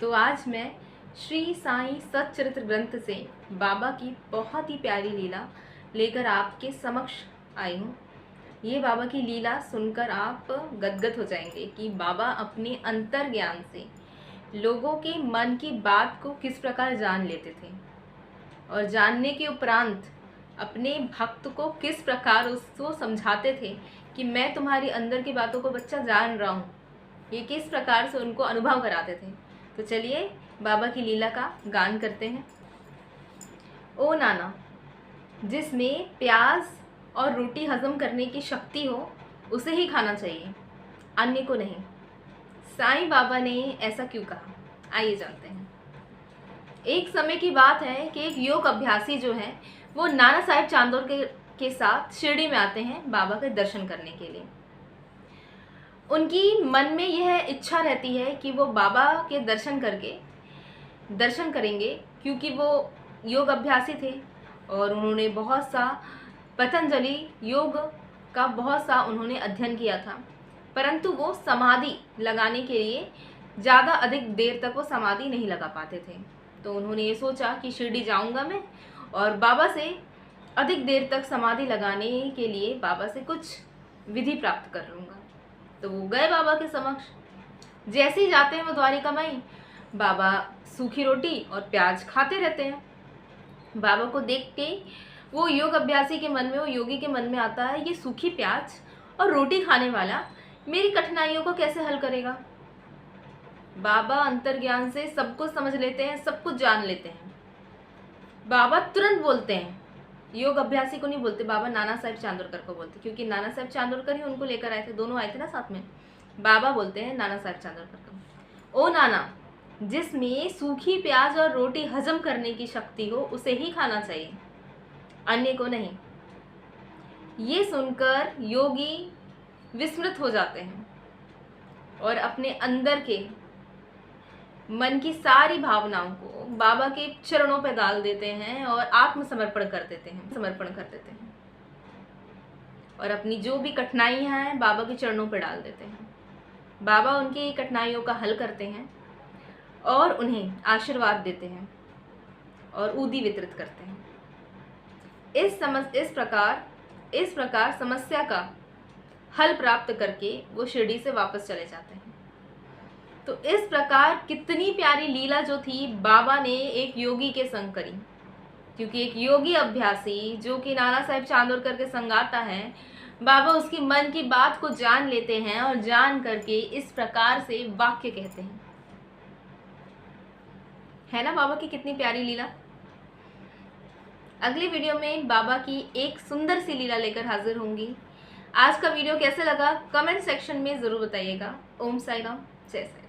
तो आज मैं श्री साईं सच्चरित्र ग्रंथ से बाबा की बहुत ही प्यारी लीला लेकर आपके समक्ष आई हूँ। ये बाबा की लीला सुनकर आप गदगद हो जाएंगे कि बाबा अपने अंतर ज्ञान से लोगों के मन की बात को किस प्रकार जान लेते थे और जानने के उपरांत अपने भक्त को किस प्रकार उसको समझाते थे कि मैं तुम्हारी अंदर की बातों को बच्चा जान रहा हूँ। ये किस प्रकार से उनको अनुभव कराते थे। तो चलिए बाबा की लीला का गान करते हैं। ओ नाना, जिसमें प्याज और रोटी हजम करने की शक्ति हो उसे ही खाना चाहिए, अन्य को नहीं। साईं बाबा ने ऐसा क्यों कहा, आइए जानते हैं। एक समय की बात है कि एक योग अभ्यासी जो है वो नाना साहेब चांदोर के साथ शिरडी में आते हैं बाबा के दर्शन करने के लिए। उनकी मन में यह इच्छा रहती है कि वो बाबा के दर्शन करेंगे, क्योंकि वो योग अभ्यासी थे और उन्होंने बहुत सा पतंजलि योग का बहुत सा उन्होंने अध्ययन किया था, परंतु वो समाधि लगाने के लिए ज़्यादा अधिक देर तक वो समाधि नहीं लगा पाते थे। तो उन्होंने ये सोचा कि शिरडी जाऊंगा मैं और बाबा से अधिक देर तक समाधि लगाने के लिए बाबा से कुछ विधि प्राप्त कर लूँगा। तो वो गए बाबा के समक्ष। जैसे ही जाते हैं वो द्वारिका माई, बाबा सूखी रोटी और प्याज खाते रहते हैं। बाबा को देख के वो योग अभ्यासी के मन में, वो योगी के मन में आता है, ये सूखी प्याज और रोटी खाने वाला मेरी कठिनाइयों को कैसे हल करेगा। बाबा अंतर्ज्ञान से सब कुछ समझ लेते हैं, सब कुछ जान लेते हैं। बाबा तुरंत बोलते हैं, योग अभ्यासी को नहीं बोलते, बाबा नाना साहेब चांदोरकर को बोलते, क्योंकि नाना साहेब चांदोरकर ही उनको लेकर आए थे, दोनों आए थे ना साथ में। बाबा बोलते हैं नाना साहेब चांदोरकर को, ओ नाना, जिसमें सूखी प्याज और रोटी हजम करने की शक्ति हो उसे ही खाना चाहिए, अन्य को नहीं। ये सुनकर योगी विस्मृत हो जाते हैं और अपने अंदर के मन की सारी भावनाओं को बाबा के चरणों पर डाल देते हैं और आत्मसमर्पण कर देते हैं और अपनी जो भी कठिनाइयां हैं बाबा के चरणों पर डाल देते हैं। बाबा उनकी कठिनाइयों का हल करते हैं और उन्हें आशीर्वाद देते हैं और ऊदी वितरित करते हैं। इस प्रकार समस्या का हल प्राप्त करके वो शिरडी से वापस चले जाते हैं। तो इस प्रकार कितनी प्यारी लीला जो थी बाबा ने एक योगी के संग करी, क्योंकि एक योगी अभ्यासी जो कि नाना साहेब चांदोरकर के संग आता है, बाबा उसकी मन की बात को जान लेते हैं और जान करके इस प्रकार से वाक्य कहते हैं। है ना बाबा की कितनी प्यारी लीला। अगली वीडियो में बाबा की एक सुंदर सी लीला लेकर हाजिर होंगी। आज का वीडियो कैसे लगा कमेंट सेक्शन में जरूर बताइएगा। ओम साई राम, जय साई।